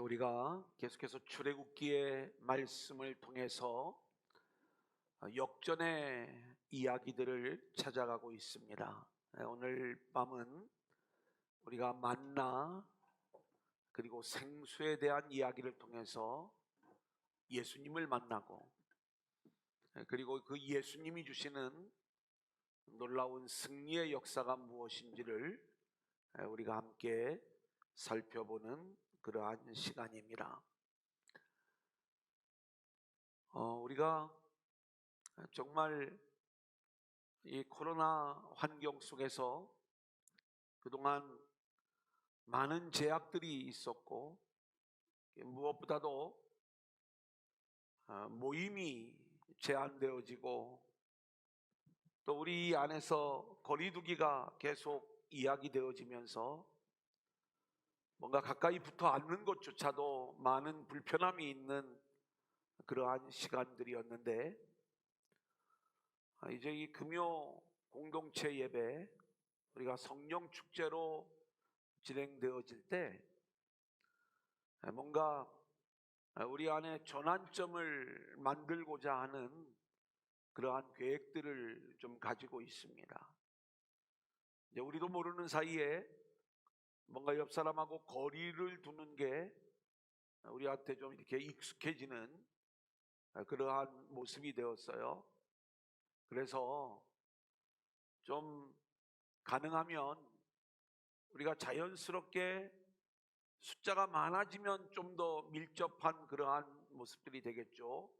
우리가 계속해서 출애굽기의 말씀을 통해서 역전의 이야기들을 찾아가고 있습니다. 오늘 밤은 우리가 만나 그리고 생수에 대한 이야기를 통해서 예수님을 만나고, 그리고 그 예수님이 주시는 놀라운 승리의 역사가 무엇인지를 우리가 함께 살펴보는 그러한 시간입니다. 우리가 정말 이 코로나 환경 속에서 그동안 많은 제약들이 있었고, 무엇보다도 모임이 제한되어지고, 또 우리 안에서 거리두기가 계속 이야기되어지면서 뭔가 가까이 붙어 앉는 것조차도 많은 불편함이 있는 그러한 시간들이었는데, 이제 이 금요 공동체 예배, 우리가 성령 축제로 진행되어질 때 뭔가 우리 안에 전환점을 만들고자 하는 그러한 계획들을 좀 가지고 있습니다. 이제 우리도 모르는 사이에 뭔가 옆 사람하고 거리를 두는 게 우리한테 좀 이렇게 익숙해지는 그러한 모습이 되었어요. 그래서 좀 가능하면 우리가 자연스럽게 숫자가 많아지면 좀 더 밀접한 그러한 모습들이 되겠죠.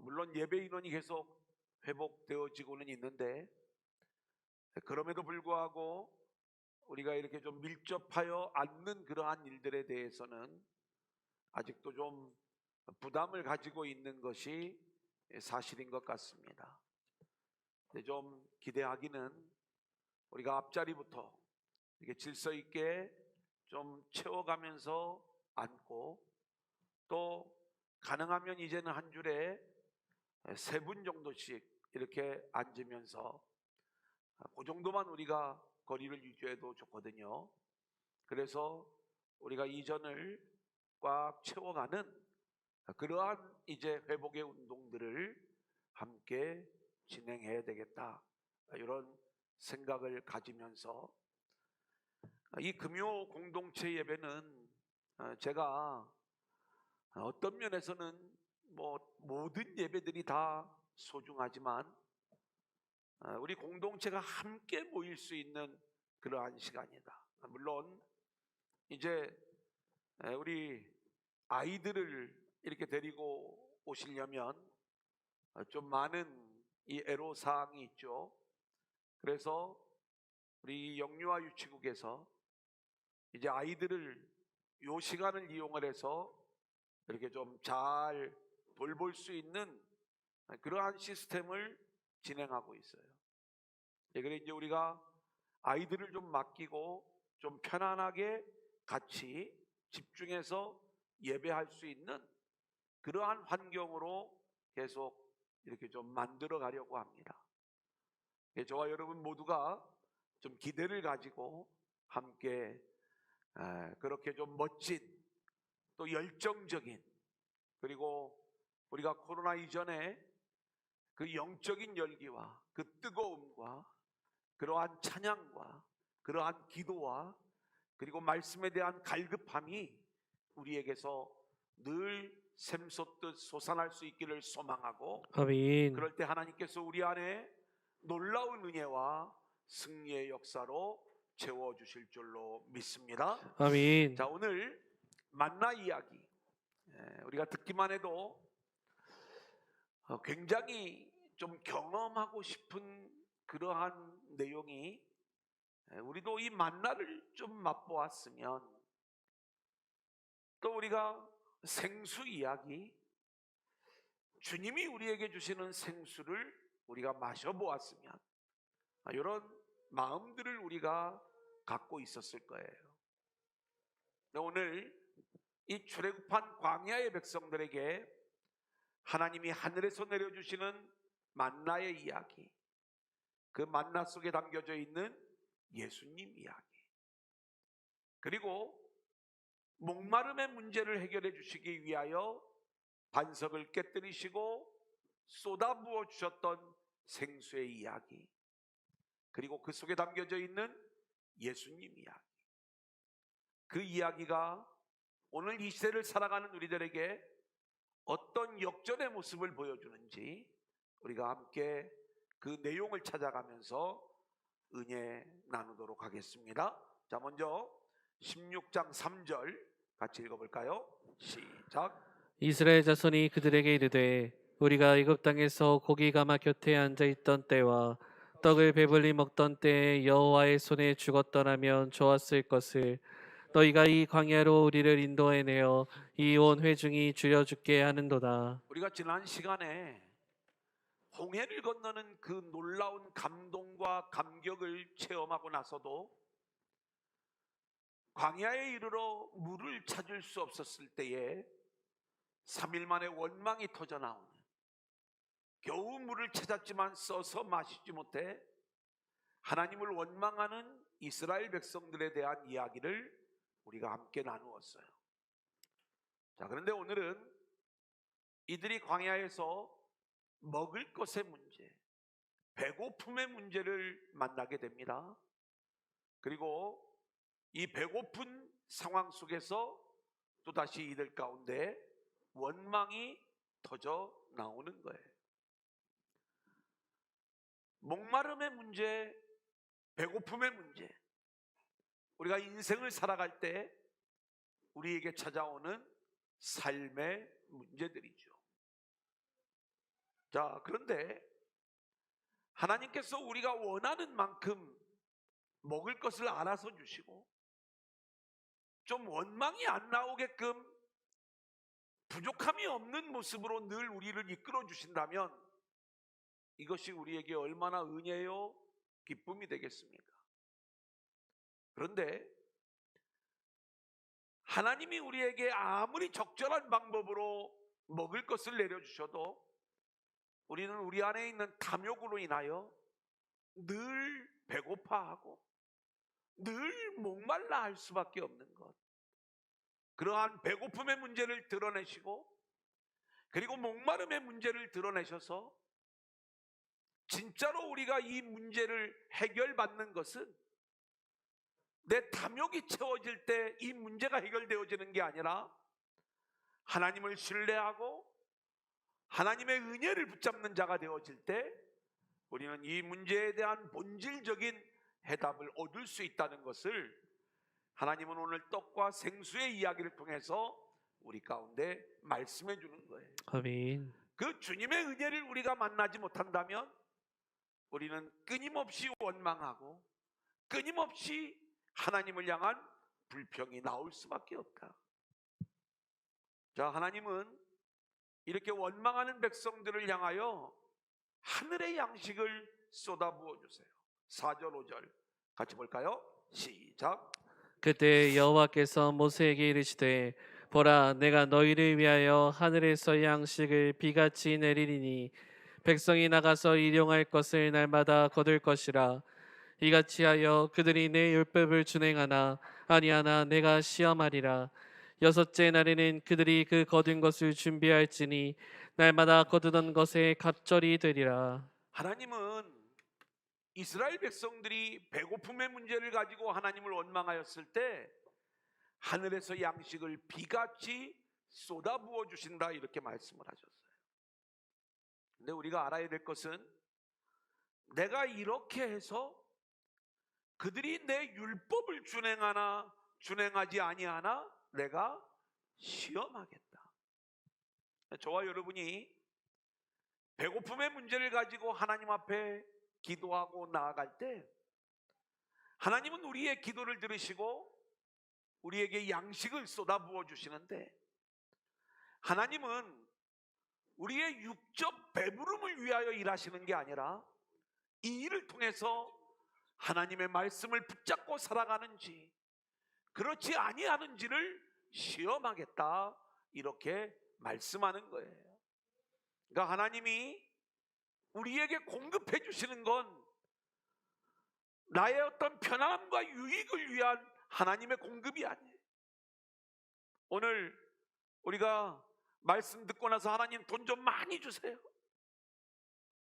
물론 예배 인원이 계속 회복되어지고는 있는데, 그럼에도 불구하고 우리가 이렇게 좀 밀접하여 앉는 그러한 일들에 대해서는 아직도 좀 부담을 가지고 있는 것이 사실인 것 같습니다. 좀 기대하기는 우리가 앞자리부터 이렇게 질서 있게 좀 채워가면서 앉고, 또 가능하면 이제는 한 줄에 3분 정도씩 이렇게 앉으면서 그 정도만 우리가 거리를 유지해도 좋거든요. 그래서 우리가 이전을 꽉 채워가는 그러한 이제 회복의 운동들을 함께 진행해야 되겠다, 이런 생각을 가지면서 이 금요 공동체 예배는 제가 어떤 면에서는 모든 예배들이 다 소중하지만 우리 공동체가 함께 모일 수 있는 그러한 시간이다. 물론 이제 우리 아이들을 이렇게 데리고 오시려면 좀 많은 이 애로사항이 있죠. 그래서 우리 영유아 유치국에서 이제 아이들을 요 시간을 이용을 해서 이렇게 좀 잘 돌볼 수 있는 그러한 시스템을 진행하고 있어요. 그래서 이제 우리가 아이들을 좀 맡기고 좀 편안하게 같이 집중해서 예배할 수 있는 그러한 환경으로 계속 이렇게 좀 만들어 가려고 합니다. 저와 여러분 모두가 좀 기대를 가지고 함께 그렇게 좀 멋진, 또 열정적인, 그리고 우리가 코로나 이전에 그 영적인 열기와 그 뜨거움과 그러한 찬양과 그러한 기도와 그리고 말씀에 대한 갈급함이 우리에게서 늘 샘솟듯 솟아날 수 있기를 소망하고, 아멘. 그럴 때 하나님께서 우리 안에 놀라운 은혜와 승리의 역사로 채워주실 줄로 믿습니다. 아멘. 자, 오늘 만나 이야기, 우리가 듣기만 해도 굉장히 좀 경험하고 싶은 그러한 내용이, 우리도 이 만나를 좀 맛보았으면, 또 우리가 생수 이야기, 주님이 우리에게 주시는 생수를 우리가 마셔보았으면, 이런 마음들을 우리가 갖고 있었을 거예요. 오늘 이 출애굽한 광야의 백성들에게 하나님이 하늘에서 내려주시는 만나의 이야기, 그 만나 속에 담겨져 있는 예수님 이야기, 그리고 목마름의 문제를 해결해 주시기 위하여 반석을 깨뜨리시고 쏟아부어 주셨던 생수의 이야기, 그리고 그 속에 담겨져 있는 예수님 이야기, 그 이야기가 오늘 이 시대를 살아가는 우리들에게 어떤 역전의 모습을 보여주는지 우리가 함께 그 내용을 찾아가면서 은혜 나누도록 하겠습니다. 자, 먼저 16장 3절 같이 읽어볼까요? 시작. 이스라엘 자손이 그들에게 이르되 우리가 애굽 땅에서 고기 가마 곁에 앉아 있던 때와 떡을 배불리 먹던 때에 여호와의 손에 죽었더라면 좋았을 것을 너희가 이 광야로 우리를 인도해내어 이 온 회중이 줄여 죽게 하는도다. 우리가 지난 시간에 홍해를 건너는 그 놀라운 감동과 감격을 체험하고 나서도 광야에 이르러 물을 찾을 수 없었을 때에 3일 만에 원망이 터져 나오는, 겨우 물을 찾았지만 써서 마시지 못해 하나님을 원망하는 이스라엘 백성들에 대한 이야기를 우리가 함께 나누었어요. 자, 그런데 오늘은 이들이 광야에서 먹을 것의 문제, 배고픔의 문제를 만나게 됩니다. 그리고 이 배고픈 상황 속에서 또다시 이들 가운데 원망이 터져 나오는 거예요. 목마름의 문제, 배고픔의 문제, 우리가 인생을 살아갈 때 우리에게 찾아오는 삶의 문제들이죠. 자, 그런데 하나님께서 우리가 원하는 만큼 먹을 것을 알아서 주시고 좀 원망이 안 나오게끔 부족함이 없는 모습으로 늘 우리를 이끌어 주신다면 이것이 우리에게 얼마나 은혜요, 기쁨이 되겠습니까? 그런데 하나님이 우리에게 아무리 적절한 방법으로 먹을 것을 내려주셔도 우리는 우리 안에 있는 탐욕으로 인하여 늘 배고파하고 늘 목말라 할 수밖에 없는 것, 그러한 배고픔의 문제를 드러내시고 그리고 목마름의 문제를 드러내셔서 진짜로 우리가 이 문제를 해결받는 것은 내 탐욕이 채워질 때 이 문제가 해결되어지는 게 아니라 하나님을 신뢰하고 하나님의 은혜를 붙잡는 자가 되어질 때 우리는 이 문제에 대한 본질적인 해답을 얻을 수 있다는 것을 하나님은 오늘 떡과 생수의 이야기를 통해서 우리 가운데 말씀해 주는 거예요. 아멘. 그 주님의 은혜를 우리가 만나지 못한다면 우리는 끊임없이 원망하고 끊임없이 하나님을 향한 불평이 나올 수밖에 없다. 자, 하나님은 이렇게 원망하는 백성들을 향하여 하늘의 양식을 쏟아부어 주세요. 4절 5절 같이 볼까요? 시작. 그때 여호와께서 모세에게 이르시되 보라 내가 너희를 위하여 하늘에서 양식을 비같이 내리리니 백성이 나가서 일용할 것을 날마다 거둘 것이라. 이같이 하여 그들이 내 율법을 준행하나 아니하나 내가 시험하리라. 여섯째 날에는 그들이 그 거둔 것을 준비할지니 날마다 거두던 것에 갑절이 되리라. 하나님은 이스라엘 백성들이 배고픔의 문제를 가지고 하나님을 원망하였을 때 하늘에서 양식을 비같이 쏟아부어 주신다 이렇게 말씀을 하셨어요. 근데 우리가 알아야 될 것은 내가 이렇게 해서 그들이 내 율법을 준행하나 준행하지 아니하나 내가 시험하겠다. 저와 여러분이 배고픔의 문제를 가지고 하나님 앞에 기도하고 나아갈 때 하나님은 우리의 기도를 들으시고 우리에게 양식을 쏟아부어 주시는데 하나님은 우리의 육적 배부름을 위하여 일하시는 게 아니라 이 일을 통해서 하나님의 말씀을 붙잡고 살아가는지 그렇지 아니하는지를 시험하겠다 이렇게 말씀하는 거예요. 그러니까 하나님이 우리에게 공급해 주시는 건 나의 어떤 편안함과 유익을 위한 하나님의 공급이 아니에요. 오늘 우리가 말씀 듣고 나서 하나님 돈 좀 많이 주세요.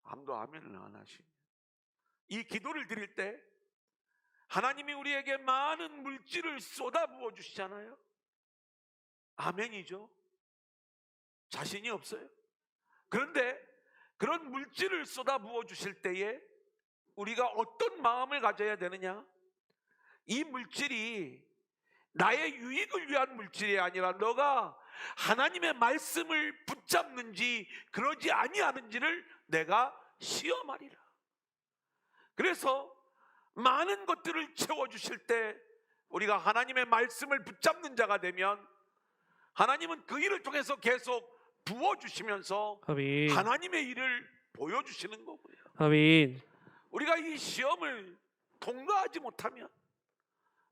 아무도 아멘을 안 하시니 이 기도를 드릴 때 하나님이 우리에게 많은 물질을 쏟아부어 주시잖아요. 아멘이죠. 자신이 없어요. 그런데 그런 물질을 쏟아부어 주실 때에 우리가 어떤 마음을 가져야 되느냐? 이 물질이 나의 유익을 위한 물질이 아니라 너가 하나님의 말씀을 붙잡는지 그러지 아니하는지를 내가 시험하리라. 그래서 많은 것들을 채워주실 때 우리가 하나님의 말씀을 붙잡는 자가 되면 하나님은 그 일을 통해서 계속 부어주시면서 아멘. 하나님의 일을 보여주시는 거고요. 아멘. 우리가 이 시험을 통과하지 못하면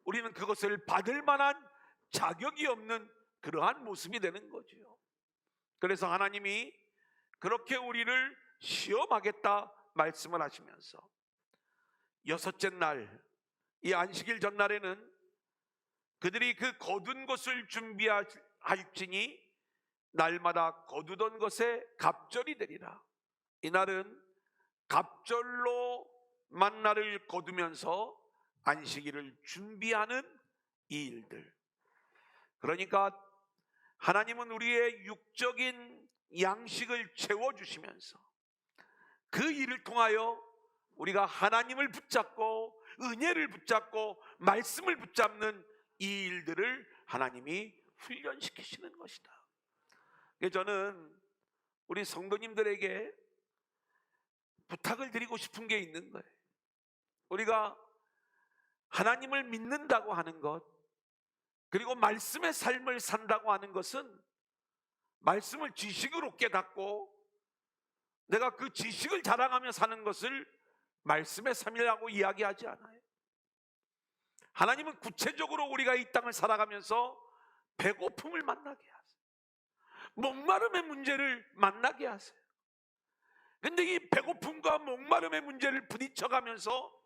우리는 그것을 받을 만한 자격이 없는 그러한 모습이 되는 거지요. 그래서 하나님이 그렇게 우리를 시험하겠다 말씀을 하시면서 여섯째 날, 이 안식일 전날에는 그들이 그 거둔 것을 준비할지니 날마다 거두던 것에 갑절이 되리라. 이날은 갑절로 만나를 거두면서 안식일을 준비하는 이 일들. 그러니까 하나님은 우리의 육적인 양식을 채워주시면서 그 일을 통하여 우리가 하나님을 붙잡고 은혜를 붙잡고 말씀을 붙잡는 이 일들을 하나님이 훈련시키시는 것이다. 저는 우리 성도님들에게 부탁을 드리고 싶은 게 있는 거예요. 우리가 하나님을 믿는다고 하는 것, 그리고 말씀의 삶을 산다고 하는 것은 말씀을 지식으로 깨닫고 내가 그 지식을 자랑하며 사는 것을 말씀의 삶이라고 이야기하지 않아요. 하나님은 구체적으로 우리가 이 땅을 살아가면서 배고픔을 만나게 하세요. 목마름의 문제를 만나게 하세요. 그런데 이 배고픔과 목마름의 문제를 부딪혀가면서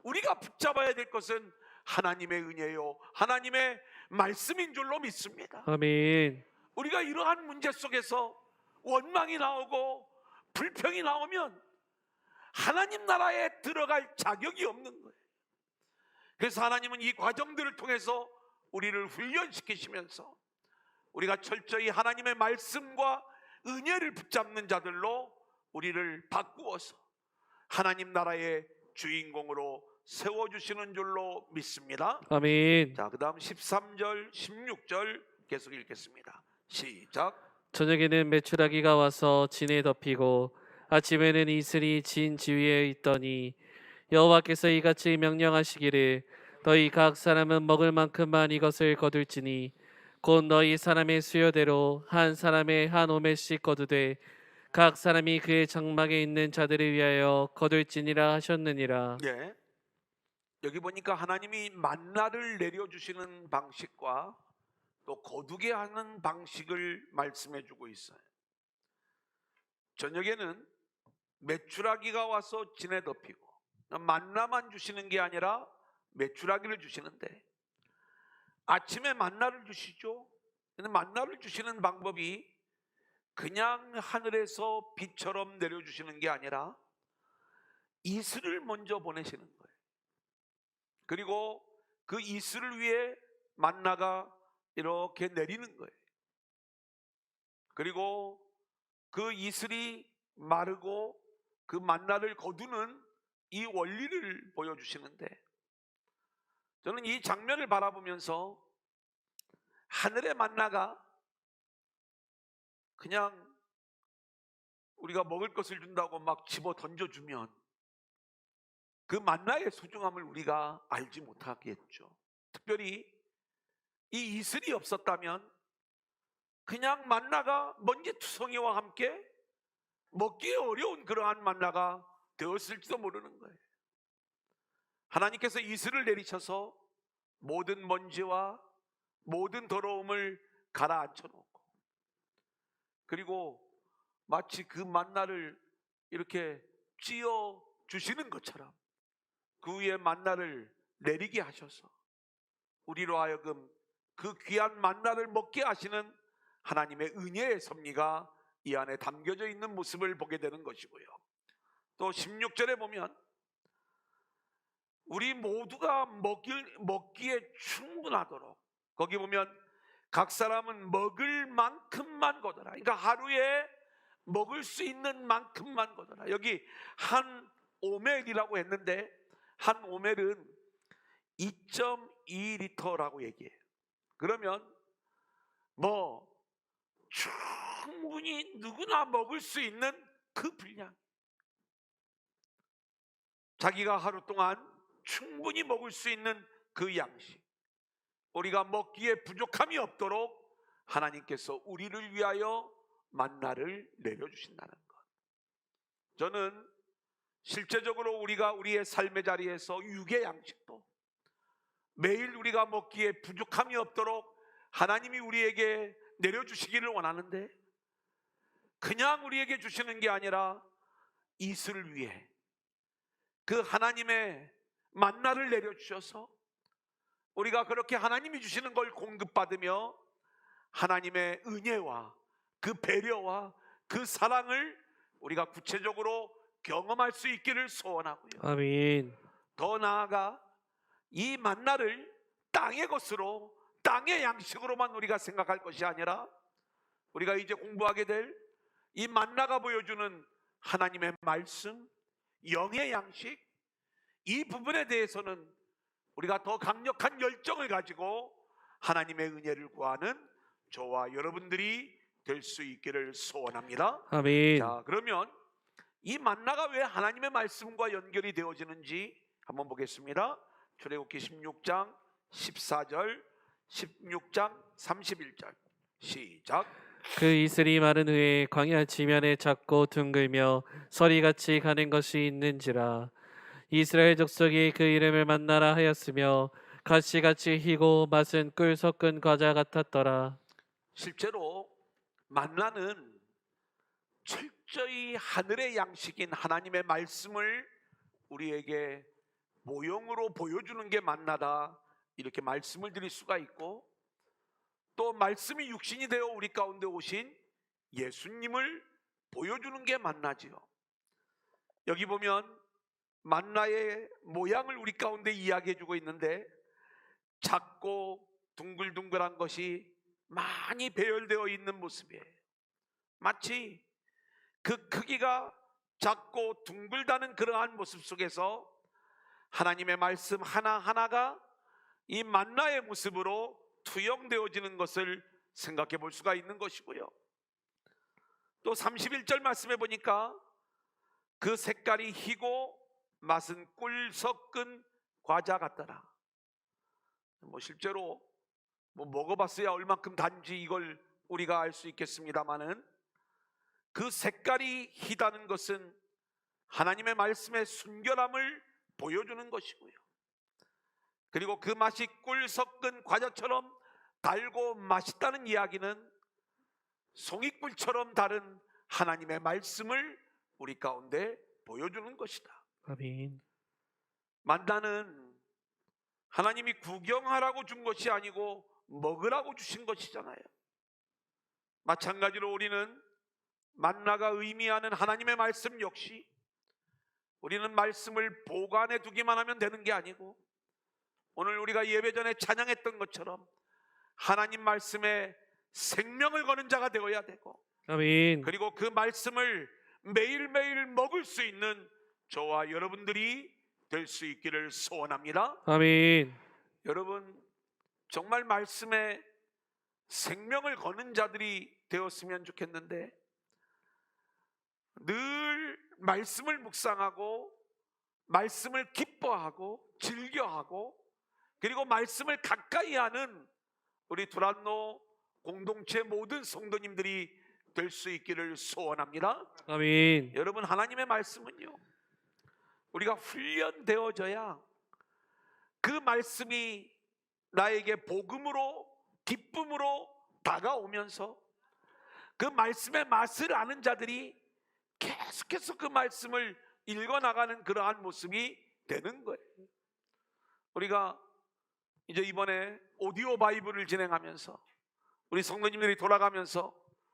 우리가 붙잡아야 될 것은 하나님의 은혜요, 하나님의 말씀인 줄로 믿습니다. 아멘. 우리가 이러한 문제 속에서 원망이 나오고 불평이 나오면 하나님 나라에 들어갈 자격이 없는 거예요. 그래서 하나님은 이 과정들을 통해서 우리를 훈련시키시면서 우리가 철저히 하나님의 말씀과 은혜를 붙잡는 자들로 우리를 바꾸어서 하나님 나라의 주인공으로 세워주시는 줄로 믿습니다. 아멘. 자, 그 다음 13절 16절 계속 읽겠습니다. 시작. 저녁에는 메추라기가 와서 진에 덮이고 아침에는 이슬이 진 지위에 있더니 여호와께서 이같이 명령하시기를 너희 각 사람은 먹을 만큼만 이것을 거둘지니 곧 너희 사람의 수요대로 한 사람의 한 오멜씩 거두되 각 사람이 그의 장막에 있는 자들을 위하여 거둘지니라 하셨느니라. 예. 여기 보니까 하나님이 만나를 내려주시는 방식과 또 거두게 하는 방식을 말씀해 주고 있어요. 저녁에는 메추라기가 와서 진에 덮이고 만나만 주시는 게 아니라 메추라기를 주시는데 아침에 만나를 주시죠. 근데 만나를 주시는 방법이 그냥 하늘에서 비처럼 내려주시는 게 아니라 이슬을 먼저 보내시는 거예요. 그리고 그 이슬을 위해 만나가 이렇게 내리는 거예요. 그리고 그 이슬이 마르고 그 만나를 거두는 이 원리를 보여주시는데 저는 이 장면을 바라보면서 하늘의 만나가 그냥 우리가 먹을 것을 준다고 막 집어 던져주면 그 만나의 소중함을 우리가 알지 못하겠죠. 특별히 이 이슬이 없었다면 그냥 만나가 먼지투성이와 함께 먹기 어려운 그러한 만나가 되었을지도 모르는 거예요. 하나님께서 이슬을 내리셔서 모든 먼지와 모든 더러움을 가라앉혀 놓고 그리고 마치 그 만나를 이렇게 찧어 주시는 것처럼 그 위에 만나를 내리게 하셔서 우리로 하여금 그 귀한 만나를 먹게 하시는 하나님의 은혜의 섭리가 이 안에 담겨져 있는 모습을 보게 되는 것이고요. 또 16절에 보면 우리 모두가 먹기에 충분하도록, 거기 보면 각 사람은 먹을 만큼만 거둬라. 그러니까 하루에 먹을 수 있는 만큼만 거둬라. 여기 한 오멜이라고 했는데 한 오멜은 2.2리터라고 얘기해요. 그러면 뭐 충분히 누구나 먹을 수 있는 그 분량, 자기가 하루 동안 충분히 먹을 수 있는 그 양식, 우리가 먹기에 부족함이 없도록 하나님께서 우리를 위하여 만나를 내려주신다는 것. 저는 실제적으로 우리가 우리의 삶의 자리에서 육의 양식도 매일 우리가 먹기에 부족함이 없도록 하나님이 우리에게 내려주시기를 원하는데, 그냥 우리에게 주시는 게 아니라 이슬을 위해 그 하나님의 만나를 내려주셔서 우리가 그렇게 하나님이 주시는 걸 공급받으며 하나님의 은혜와 그 배려와 그 사랑을 우리가 구체적으로 경험할 수 있기를 소원하고요. 아멘. 더 나아가 이 만나를 땅의 것으로, 땅의 양식으로만 우리가 생각할 것이 아니라 우리가 이제 공부하게 될 이 만나가 보여주는 하나님의 말씀, 영의 양식, 이 부분에 대해서는 우리가 더 강력한 열정을 가지고 하나님의 은혜를 구하는 저와 여러분들이 될 수 있기를 소원합니다. 아멘. 자, 그러면 이 만나가 왜 하나님의 말씀과 연결이 되어지는지 한번 보겠습니다. 출애굽기 16장 14절, 16장 31절 시작. 그 이슬이 마른 후에 광야 지면에 작고 둥글며 서리같이 가는 것이 있는지라. 이스라엘 족속이 그 이름을 만나라 하였으며 가시같이 희고 맛은 꿀 섞은 과자 같았더라. 실제로 만나는 철저히 하늘의 양식인 하나님의 말씀을 우리에게 모형으로 보여주는 게 만나다, 이렇게 말씀을 드릴 수가 있고, 또 말씀이 육신이 되어 우리 가운데 오신 예수님을 보여주는 게 만나지요. 여기 보면 만나의 모양을 우리 가운데 이야기해주고 있는데, 작고 둥글둥글한 것이 많이 배열되어 있는 모습이에요. 마치 그 크기가 작고 둥글다는 그러한 모습 속에서 하나님의 말씀 하나하나가 이 만나의 모습으로 투영되어지는 것을 생각해 볼 수가 있는 것이고요. 또 31절 말씀해 보니까 그 색깔이 희고 맛은 꿀 섞은 과자 같더라. 실제로 먹어봤어야 얼만큼 단지 이걸 우리가 알 수 있겠습니다마는, 그 색깔이 희다는 것은 하나님의 말씀의 순결함을 보여주는 것이고요. 그리고 그 맛이 꿀 섞은 과자처럼 달고 맛있다는 이야기는 송이꿀처럼 다른 하나님의 말씀을 우리 가운데 보여주는 것이다. 아멘. 만나는 하나님이 구경하라고 준 것이 아니고 먹으라고 주신 것이잖아요. 마찬가지로 우리는 만나가 의미하는 하나님의 말씀 역시 우리는 말씀을 보관해 두기만 하면 되는 게 아니고, 오늘 우리가 예배 전에 찬양했던 것처럼 하나님 말씀에 생명을 거는 자가 되어야 되고, 아멘. 그리고 그 말씀을 매일매일 먹을 수 있는 저와 여러분들이 될 수 있기를 소원합니다. 아멘. 여러분, 정말 말씀에 생명을 거는 자들이 되었으면 좋겠는데, 늘 말씀을 묵상하고 말씀을 기뻐하고 즐겨하고 그리고 말씀을 가까이 하는 우리 두란노 공동체 모든 성도님들이 될 수 있기를 소원합니다. 아멘. 여러분, 하나님의 말씀은요, 우리가 훈련되어져야 그 말씀이 나에게 복음으로, 기쁨으로 다가오면서 그 말씀의 맛을 아는 자들이 계속해서 그 말씀을 읽어나가는 그러한 모습이 되는 거예요. 우리가 이제 이번에 오디오 바이블을 진행하면서 우리 성도님들이 돌아가면서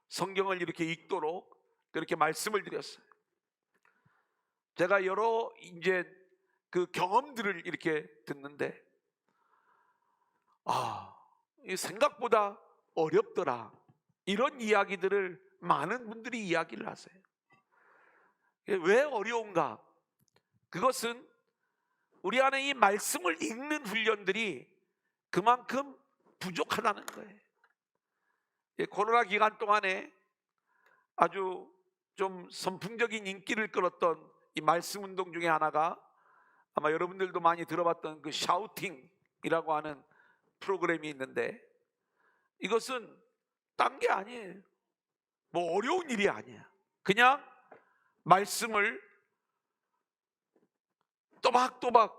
성경을 이렇게 읽도록 그렇게 말씀을 드렸어요. 제가 여러 이제 그 경험들을 이렇게 듣는데, 이 생각보다 어렵더라, 이런 이야기들을 많은 분들이 이야기를 하세요. 왜 어려운가? 그것은 우리 안에 이 말씀을 읽는 훈련들이 그만큼 부족하다는 거예요. 코로나 기간 동안에 아주 좀 선풍적인 인기를 끌었던 이 말씀 운동 중에 하나가, 아마 여러분들도 많이 들어봤던 그 샤우팅이라고 하는 프로그램이 있는데, 이것은 딴 게 아니에요. 뭐 어려운 일이 아니야. 그냥 말씀을 또박또박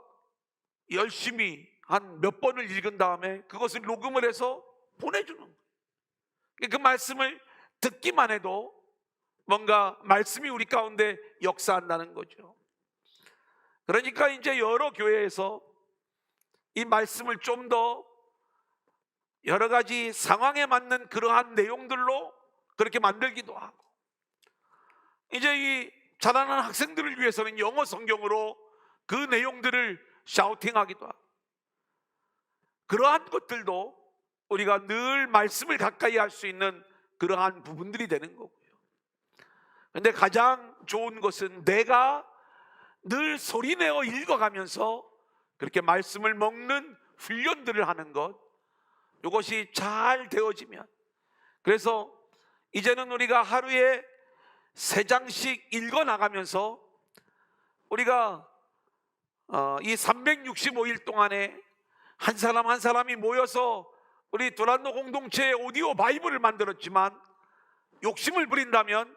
열심히 한 몇 번을 읽은 다음에 그것을 녹음을 해서 보내주는 거예요. 그 말씀을 듣기만 해도 뭔가 말씀이 우리 가운데 역사한다는 거죠. 그러니까 이제 여러 교회에서 이 말씀을 좀 더 여러 가지 상황에 맞는 그러한 내용들로 그렇게 만들기도 하고, 이제 이 자라는 학생들을 위해서는 영어 성경으로 그 내용들을 샤우팅하기도 하고, 그러한 것들도 우리가 늘 말씀을 가까이 할 수 있는 그러한 부분들이 되는 거고요. 그런데 가장 좋은 것은 내가 늘 소리내어 읽어가면서 그렇게 말씀을 먹는 훈련들을 하는 것, 이것이 잘 되어지면, 그래서 이제는 우리가 하루에 3장씩 읽어나가면서 우리가 이 365일 동안에 한 사람 한 사람이 모여서 우리 도란노 공동체의 오디오 바이블을 만들었지만, 욕심을 부린다면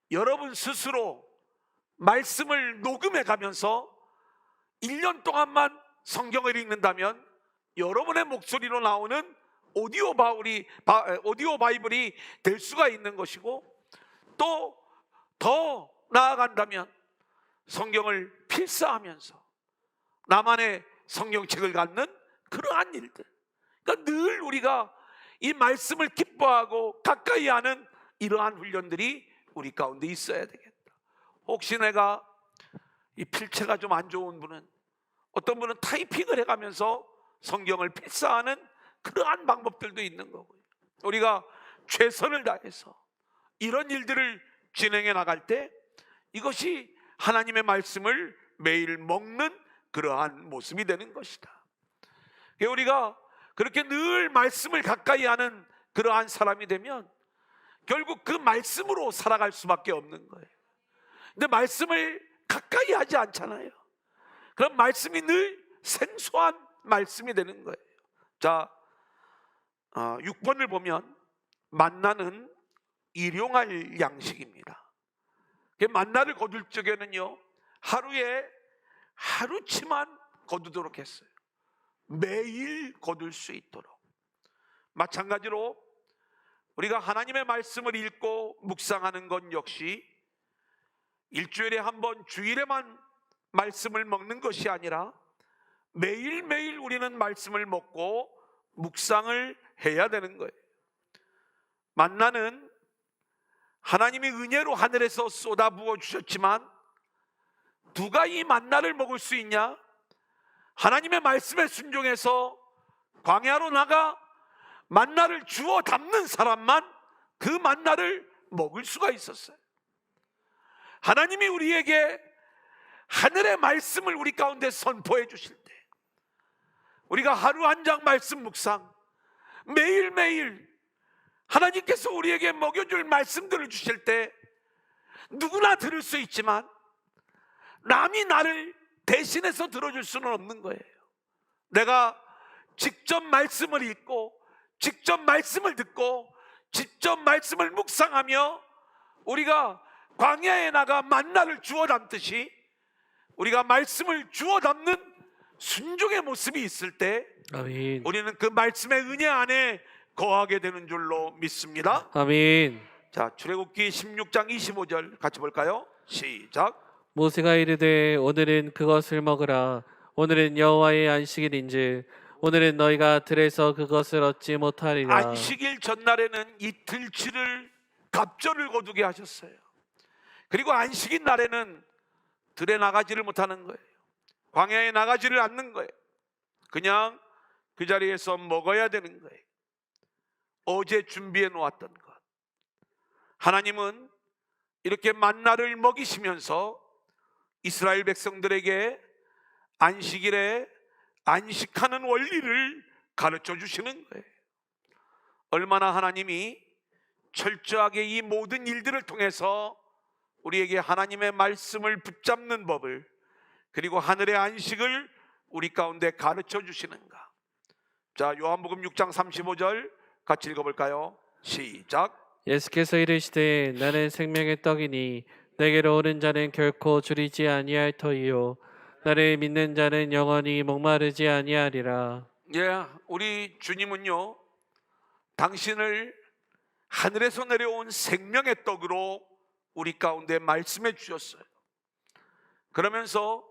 여러분 스스로 말씀을 녹음해 가면서 1년 동안만 성경을 읽는다면 여러분의 목소리로 나오는 오디오 바이블이 될 수가 있는 것이고, 또 더 나아간다면 성경을 필사하면서 나만의 성경책을 갖는 그러한 일들, 그러니까 늘 우리가 이 말씀을 기뻐하고 가까이 하는 이러한 훈련들이 우리 가운데 있어야 되겠다. 혹시 내가 이 필체가 좀 안 좋은 분은, 어떤 분은 타이핑을 해가면서 성경을 필사하는 그러한 방법들도 있는 거고요. 우리가 최선을 다해서 이런 일들을 진행해 나갈 때 이것이 하나님의 말씀을 매일 먹는 그러한 모습이 되는 것이다. 우리가 그렇게 늘 말씀을 가까이 하는 그러한 사람이 되면 결국 그 말씀으로 살아갈 수밖에 없는 거예요. 근데 말씀을 가까이 하지 않잖아요. 그럼 말씀이 늘 생소한 말씀이 되는 거예요. 자, 6번을 보면 만나는 일용할 양식입니다. 만나를 거둘 적에는요, 하루에 하루치만 거두도록 했어요. 매일 거둘 수 있도록. 마찬가지로 우리가 하나님의 말씀을 읽고 묵상하는 것 역시 일주일에 한 번, 주일에만 말씀을 먹는 것이 아니라 매일매일 우리는 말씀을 먹고 묵상을 해야 되는 거예요. 만나는 하나님이 은혜로 하늘에서 쏟아부어 주셨지만, 누가 이 만나를 먹을 수 있냐? 하나님의 말씀에 순종해서 광야로 나가 만나를 주워 담는 사람만 그 만나를 먹을 수가 있었어요. 하나님이 우리에게 하늘의 말씀을 우리 가운데 선포해 주실 때, 우리가 하루 한 장 말씀 묵상, 매일매일 하나님께서 우리에게 먹여줄 말씀들을 주실 때 누구나 들을 수 있지만 남이 나를 대신해서 들어줄 수는 없는 거예요. 내가 직접 말씀을 읽고 직접 말씀을 듣고 직접 말씀을 묵상하며 우리가 광야에 나가 만나를 주워 담듯이 우리가 말씀을 주워 담는 순종의 모습이 있을 때 아멘. 우리는 그 말씀의 은혜 안에 거하게 되는 줄로 믿습니다. 아멘. 자, 출애굽기 16장 25절 같이 볼까요? 시작. 모세가 이르되 오늘은 그것을 먹으라. 오늘은 여호와의 안식일인즉 오늘은 너희가 들에서 그것을 얻지 못하리라. 안식일 전날에는 이 들치를 갑절을 거두게 하셨어요. 그리고 안식일 날에는 들에 나가지를 못하는 거예요. 광야에 나가지를 않는 거예요. 그냥 그 자리에서 먹어야 되는 거예요. 어제 준비해 놓았던 것. 하나님은 이렇게 만나를 먹이시면서 이스라엘 백성들에게 안식일에 안식하는 원리를 가르쳐 주시는 거예요. 얼마나 하나님이 철저하게 이 모든 일들을 통해서 우리에게 하나님의 말씀을 붙잡는 법을, 그리고 하늘의 안식을 우리 가운데 가르쳐 주시는가. 자, 요한복음 6장 35절 같이 읽어볼까요? 시작. 예수께서 이르시되 나는 생명의 떡이니 내게로 오는 자는 결코 줄이지 아니할 터이요 나를 믿는 자는 영원히 목마르지 아니하리라. 예, 우리 주님은요, 당신을 하늘에서 내려온 생명의 떡으로 우리 가운데 말씀해 주셨어요. 그러면서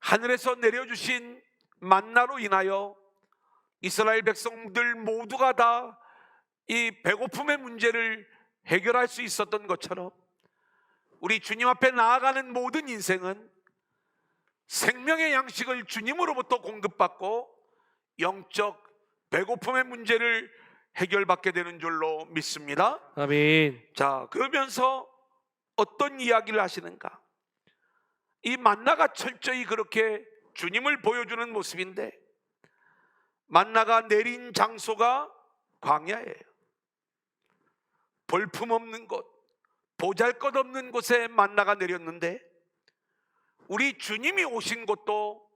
하늘에서 내려주신 만나로 인하여 이스라엘 백성들 모두가 다 이 배고픔의 문제를 해결할 수 있었던 것처럼 우리 주님 앞에 나아가는 모든 인생은 생명의 양식을 주님으로부터 공급받고 영적 배고픔의 문제를 해결받게 되는 줄로 믿습니다. 아멘. 자, 그러면서 어떤 이야기를 하시는가? 이 만나가 철저히 그렇게 주님을 보여주는 모습인데, 만나가 내린 장소가 광야예요. 볼품없는 곳, 보잘것없는 곳에 만나가 내렸는데, 우리 주님이 오신 곳도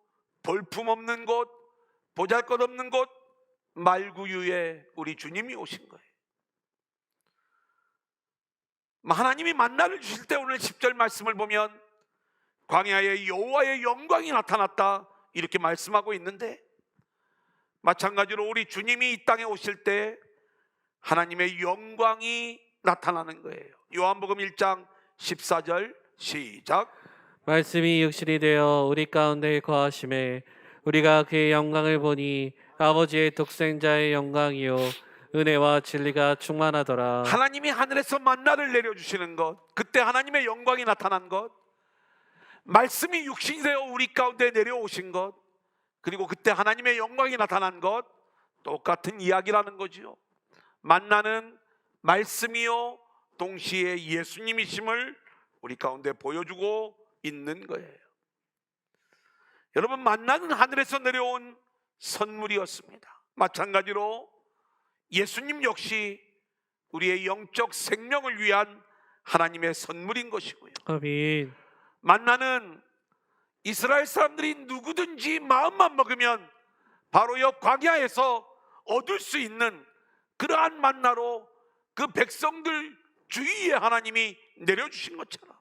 볼품없는 곳, 보잘것없는 곳, 말구유에 우리 주님이 오신 거예요. 하나님이 만나를 주실 때 오늘 10절 말씀을 보면 광야에 여호와의 영광이 나타났다 이렇게 말씀하고 있는데, 마찬가지로 우리 주님이 이 땅에 오실 때 하나님의 영광이 나타나는 거예요. 요한복음 1장 14절 시작. 말씀이 육신이 되어 우리 가운데 거하심에 우리가 그의 영광을 보니 아버지의 독생자의 영광이요 은혜와 진리가 충만하더라. 하나님이 하늘에서 만나를 내려주시는 것, 그때 하나님의 영광이 나타난 것, 말씀이 육신이 되어 우리 가운데 내려오신 것, 그리고 그때 하나님의 영광이 나타난 것, 똑같은 이야기라는 거지요. 만나는 말씀이요 동시에 예수님이심을 우리 가운데 보여주고 있는 거예요. 여러분, 만나는 하늘에서 내려온 선물이었습니다. 마찬가지로 예수님 역시 우리의 영적 생명을 위한 하나님의 선물인 것이고요. 아멘. 만나는 이스라엘 사람들이 누구든지 마음만 먹으면 바로 옆 광야에서 얻을 수 있는 그러한 만나로 그 백성들 주위에 하나님이 내려주신 것처럼,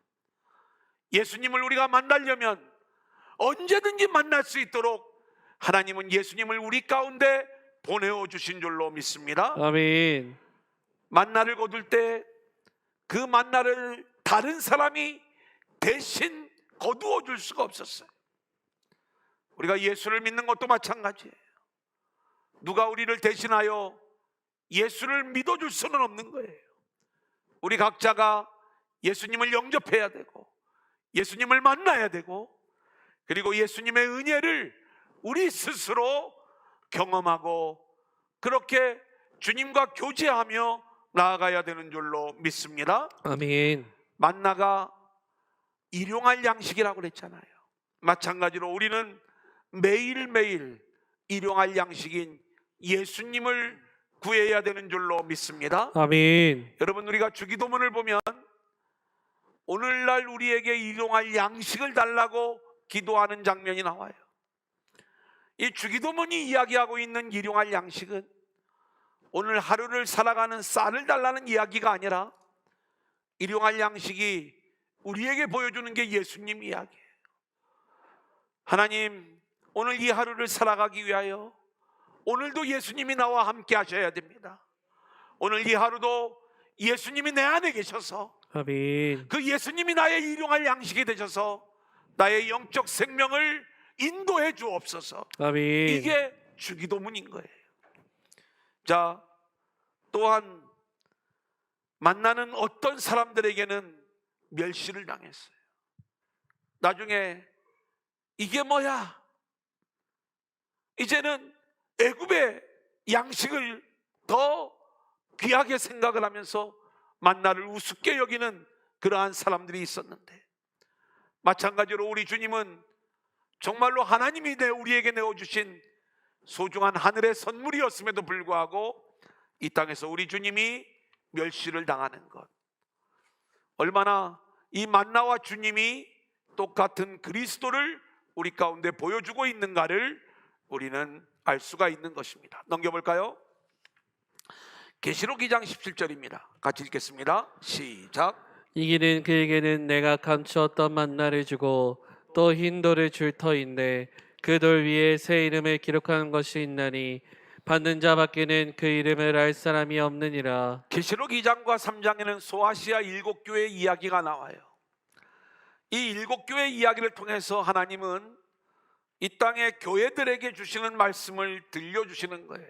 예수님을 우리가 만나려면 언제든지 만날 수 있도록 하나님은 예수님을 우리 가운데 보내어 주신 줄로 믿습니다. 아멘. 만나를 거둘 때 그 만나를 다른 사람이 대신 거두어 줄 수가 없었어요. 우리가 예수를 믿는 것도 마찬가지예요. 누가 우리를 대신하여 예수를 믿어줄 수는 없는 거예요. 우리 각자가 예수님을 영접해야 되고, 예수님을 만나야 되고, 그리고 예수님의 은혜를 우리 스스로 경험하고 그렇게 주님과 교제하며 나아가야 되는 줄로 믿습니다. 아멘. 만나가 일용할 양식이라고 그랬잖아요. 마찬가지로 우리는 매일매일 일용할 양식인 예수님을 구해야 되는 줄로 믿습니다. 아멘. 여러분, 우리가 주기도문을 보면 오늘날 우리에게 일용할 양식을 달라고 기도하는 장면이 나와요. 이 주기도문이 이야기하고 있는 일용할 양식은 오늘 하루를 살아가는 쌀을 달라는 이야기가 아니라, 일용할 양식이 우리에게 보여주는 게 예수님 이야기예요. 하나님, 오늘 이 하루를 살아가기 위하여 오늘도 예수님이 나와 함께 하셔야 됩니다. 오늘 이 하루도 예수님이 내 안에 계셔서, 아멘. 그 예수님이 나의 일용할 양식이 되셔서 나의 영적 생명을 인도해 주옵소서. 아멘. 이게 주기도문인 거예요. 자, 또한 만나는 어떤 사람들에게는 멸시를 당했어요. 나중에 이게 뭐야? 이제는 애굽의 양식을 더 귀하게 생각을 하면서 만나를 우습게 여기는 그러한 사람들이 있었는데, 마찬가지로 우리 주님은 정말로 하나님이 우리에게 내어주신 소중한 하늘의 선물이었음에도 불구하고 이 땅에서 우리 주님이 멸시를 당하는 것, 얼마나 이 만나와 주님이 똑같은 그리스도를 우리 가운데 보여주고 있는가를 우리는 알 수가 있는 것입니다. 넘겨볼까요? 계시록 2장 17절입니다. 같이 읽겠습니다. 시작. 이기는 그에게는 내가 감추었던 만나를 주고 또 흰 돌을 줄 터인데 그 돌 위에 새 이름을 기록한 것이 있나니 받는 자밖에는 그 이름을 알 사람이 없느니라. 계시록 2장과 3장에는 소아시아 7교회의 이야기가 나와요. 이 7교회 이야기를 통해서 하나님은 이 땅의 교회들에게 주시는 말씀을 들려주시는 거예요.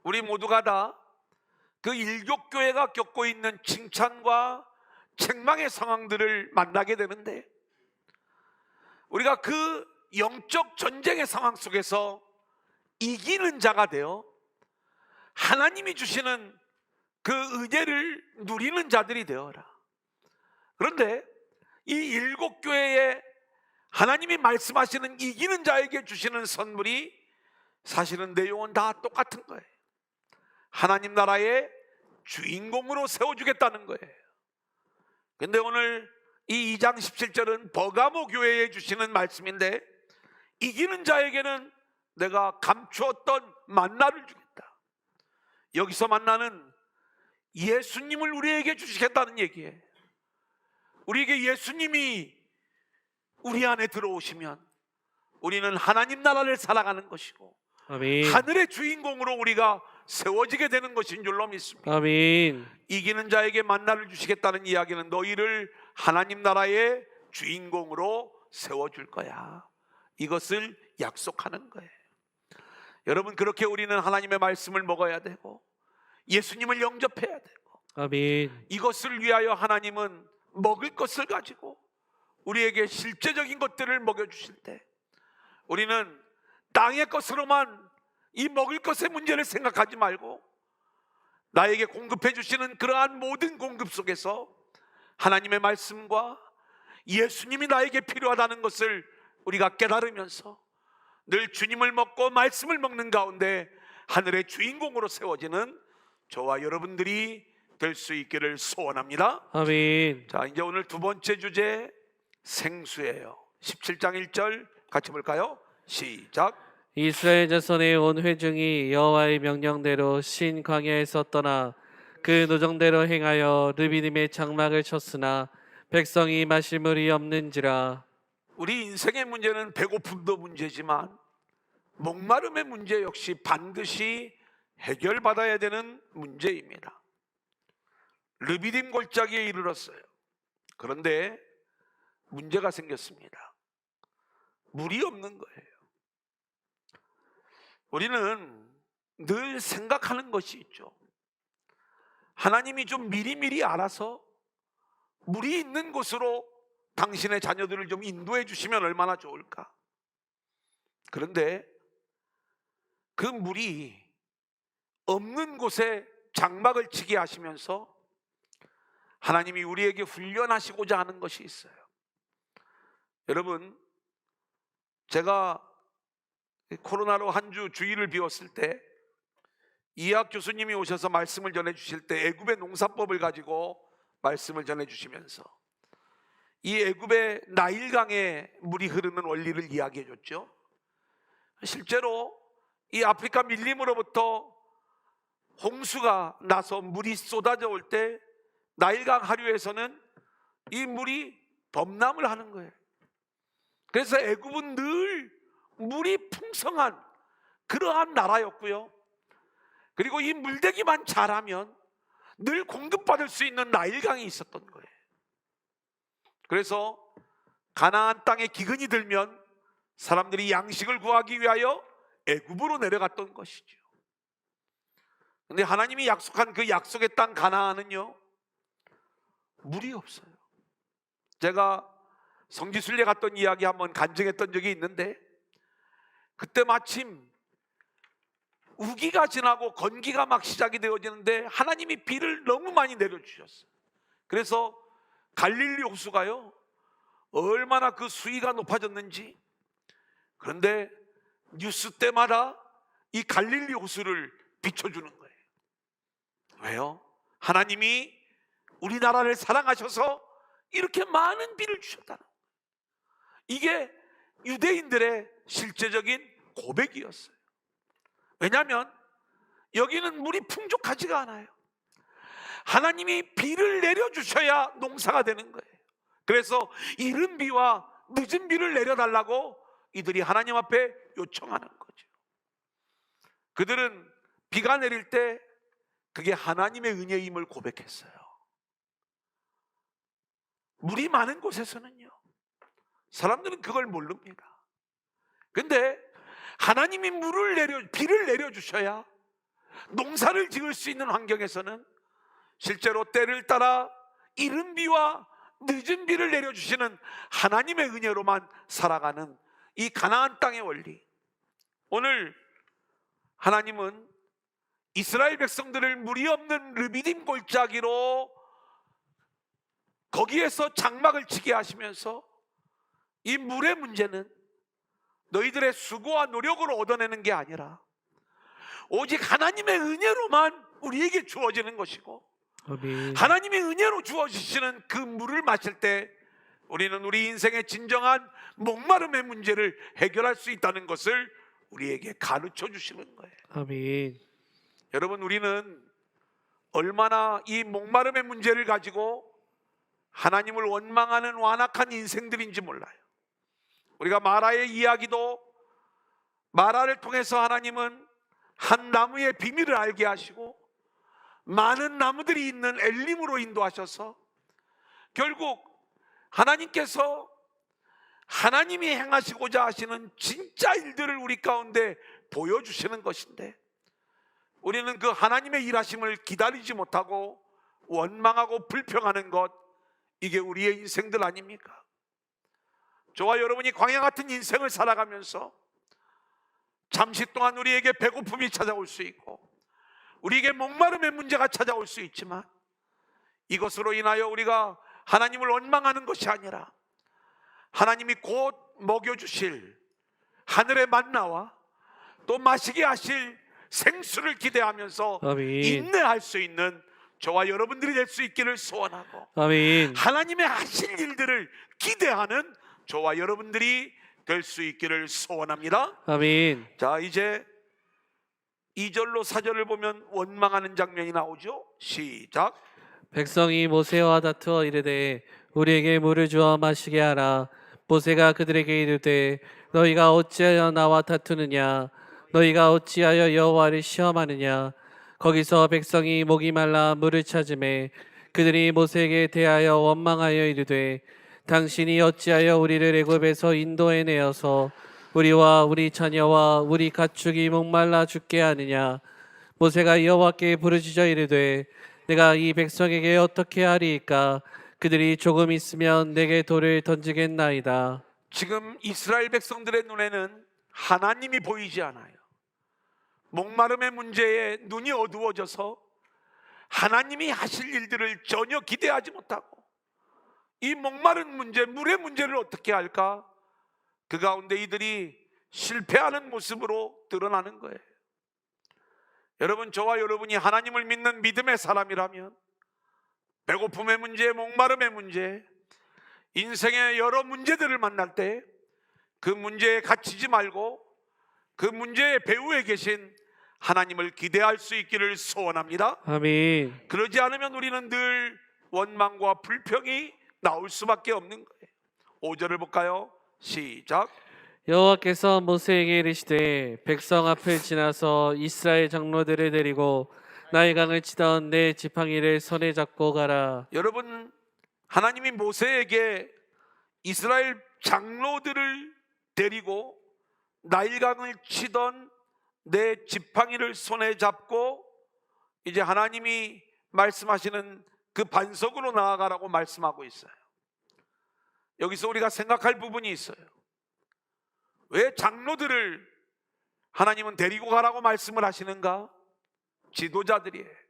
우리 모두가 다 그 7교회가 겪고 있는 칭찬과 책망의 상황들을 만나게 되는데, 우리가 그 영적 전쟁의 상황 속에서 이기는 자가 되어 하나님이 주시는 그 은혜를 누리는 자들이 되어라. 그런데 이 7교회에 하나님이 말씀하시는 이기는 자에게 주시는 선물이 사실은 내용은 다 똑같은 거예요. 하나님 나라의 주인공으로 세워주겠다는 거예요. 근데 오늘 이 2장 17절은 버가모 교회에 주시는 말씀인데, 이기는 자에게는 내가 감추었던 만나를 주겠다. 여기서 만나는 예수님을 우리에게 주시겠다는 얘기예요. 우리에게 예수님이 우리 안에 들어오시면 우리는 하나님 나라를 살아가는 것이고 아멘. 하늘의 주인공으로 우리가 세워지게 되는 것인 줄로 믿습니다. 아멘. 이기는 자에게 만나를 주시겠다는 이야기는 너희를 하나님 나라의 주인공으로 세워줄 거야, 이것을 약속하는 거예요. 여러분, 그렇게 우리는 하나님의 말씀을 먹어야 되고 예수님을 영접해야 되고, 아멘. 이것을 위하여 하나님은 먹을 것을 가지고 우리에게 실제적인 것들을 먹여주실 때, 우리는 땅의 것으로만 이 먹을 것의 문제를 생각하지 말고 나에게 공급해 주시는 그러한 모든 공급 속에서 하나님의 말씀과 예수님이 나에게 필요하다는 것을 우리가 깨달으면서 늘 주님을 먹고 말씀을 먹는 가운데 하늘의 주인공으로 세워지는 저와 여러분들이 될 수 있기를 소원합니다. 아멘. 자, 이제 오늘 두 번째 주제 생수예요. 17장 1절 같이 볼까요? 시작. 이스라엘 자손의 온 회중이 여호와의 명령대로 신 광야에서 떠나 그 노정대로 행하여 르비딤의 장막을 쳤으나 백성이 마실 물이 없는지라. 우리 인생의 문제는 배고픔도 문제지만 목마름의 문제 역시 반드시 해결받아야 되는 문제입니다. 르비딤 골짜기에 이르렀어요. 그런데 문제가 생겼습니다. 물이 없는 거예요. 우리는 늘 생각하는 것이 있죠. 하나님이 좀 미리미리 알아서 물이 있는 곳으로 당신의 자녀들을 좀 인도해 주시면 얼마나 좋을까. 그런데 그 물이 없는 곳에 장막을 치게 하시면서 하나님이 우리에게 훈련하시고자 하는 것이 있어요. 여러분, 제가 코로나로 한 주 주일을 비웠을 때 이학 교수님이 오셔서 말씀을 전해 주실 때 애굽의 농사법을 가지고 말씀을 전해 주시면서 이 애굽의 나일강에 물이 흐르는 원리를 이야기해 줬죠. 실제로 이 아프리카 밀림으로부터 홍수가 나서 물이 쏟아져 올 때 나일강 하류에서는 이 물이 범람을 하는 거예요. 그래서 애굽은 늘 물이 풍성한 그러한 나라였고요. 그리고 이 물대기만 잘하면 늘 공급받을 수 있는 나일강이 있었던 거예요. 그래서 가나안 땅에 기근이 들면 사람들이 양식을 구하기 위하여 애굽으로 내려갔던 것이죠. 근데 하나님이 약속한 그 약속의 땅 가나안은요, 물이 없어요. 제가 성지순례 갔던 이야기 한번 간증했던 적이 있는데, 그때 마침 우기가 지나고 건기가 막 시작이 되어지는데 하나님이 비를 너무 많이 내려주셨어요. 그래서 갈릴리 호수가요, 얼마나 그 수위가 높아졌는지. 그런데 뉴스 때마다 이 갈릴리 호수를 비춰주는 거예요. 왜요? 하나님이 우리나라를 사랑하셔서 이렇게 많은 비를 주셨다는 거예요. 이게 유대인들의 실제적인 고백이었어요. 왜냐하면 여기는 물이 풍족하지가 않아요. 하나님이 비를 내려주셔야 농사가 되는 거예요. 그래서 이른 비와 늦은 비를 내려달라고 이들이 하나님 앞에 요청하는 거죠. 그들은 비가 내릴 때 그게 하나님의 은혜임을 고백했어요. 물이 많은 곳에서는요, 사람들은 그걸 모릅니다. 근데 하나님이 비를 내려주셔야 농사를 지을 수 있는 환경에서는 실제로 때를 따라 이른 비와 늦은 비를 내려주시는 하나님의 은혜로만 살아가는 이 가나안 땅의 원리. 오늘 하나님은 이스라엘 백성들을 물이 없는 르비딤 골짜기로 거기에서 장막을 치게 하시면서 이 물의 문제는 너희들의 수고와 노력으로 얻어내는 게 아니라 오직 하나님의 은혜로만 우리에게 주어지는 것이고, 아멘. 하나님의 은혜로 주어지시는 그 물을 마실 때 우리는 우리 인생의 진정한 목마름의 문제를 해결할 수 있다는 것을 우리에게 가르쳐 주시는 거예요. 아멘. 여러분, 우리는 얼마나 이 목마름의 문제를 가지고 하나님을 원망하는 완악한 인생들인지 몰라요. 우리가 마라의 이야기도, 마라를 통해서 하나님은 한 나무의 비밀을 알게 하시고 많은 나무들이 있는 엘림으로 인도하셔서 결국 하나님께서 하나님이 행하시고자 하시는 진짜 일들을 우리 가운데 보여주시는 것인데, 우리는 그 하나님의 일하심을 기다리지 못하고 원망하고 불평하는 것, 이게 우리의 인생들 아닙니까? 저와 여러분이 광야 같은 인생을 살아가면서 잠시 동안 우리에게 배고픔이 찾아올 수 있고 우리에게 목마름의 문제가 찾아올 수 있지만, 이것으로 인하여 우리가 하나님을 원망하는 것이 아니라 하나님이 곧 먹여주실 하늘의 만나와 또 마시게 하실 생수를 기대하면서 아멘. 인내할 수 있는 저와 여러분들이 될 수 있기를 소원하고, 아멘. 하나님의 하실 일들을 기대하는 저와 여러분들이 될 수 있기를 소원합니다. 아멘. 자, 이제 2절로 4절을 보면 원망하는 장면이 나오죠. 시작. 백성이 모세와 다투어 이르되 우리에게 물을 주어 마시게 하라. 모세가 그들에게 이르되 너희가 어찌하여 나와 다투느냐? 너희가 어찌하여 여호와를 시험하느냐? 거기서 백성이 목이 말라 물을 찾으매 그들이 모세에게 대하여 원망하여 이르되 당신이 어찌하여 우리를 애굽에서 인도해 내어서 우리와 우리 자녀와 우리 가축이 목말라 죽게 하느냐? 모세가 여호와께 부르짖어 이르되 내가 이 백성에게 어떻게 하리이까? 그들이 조금 있으면 내게 돌을 던지겠나이다. 지금 이스라엘 백성들의 눈에는 하나님이 보이지 않아요. 목마름의 문제에 눈이 어두워져서 하나님이 하실 일들을 전혀 기대하지 못하고 이 목마른 문제, 물의 문제를 어떻게 할까? 그 가운데 이들이 실패하는 모습으로 드러나는 거예요. 여러분, 저와 여러분이 하나님을 믿는 믿음의 사람이라면 배고픔의 문제, 목마름의 문제, 인생의 여러 문제들을 만날 때 그 문제에 갇히지 말고 그 문제의 배후에 계신 하나님을 기대할 수 있기를 소원합니다. 아멘. 그러지 않으면 우리는 늘 원망과 불평이 나올 수밖에 없는 거예요. 5절을 볼까요? 시작. 여호와께서 모세에게 이르시되 백성 앞을 지나서 이스라엘 장로들을 데리고 나일강을 치던 내 지팡이를 손에 잡고 가라. 여러분, 하나님이 모세에게 이스라엘 장로들을 데리고 나일강을 치던 내 지팡이를 손에 잡고 이제 하나님이 말씀하시는 그 반석으로 나아가라고 말씀하고 있어요. 여기서 우리가 생각할 부분이 있어요. 왜 장로들을 하나님은 데리고 가라고 말씀을 하시는가? 지도자들이에요.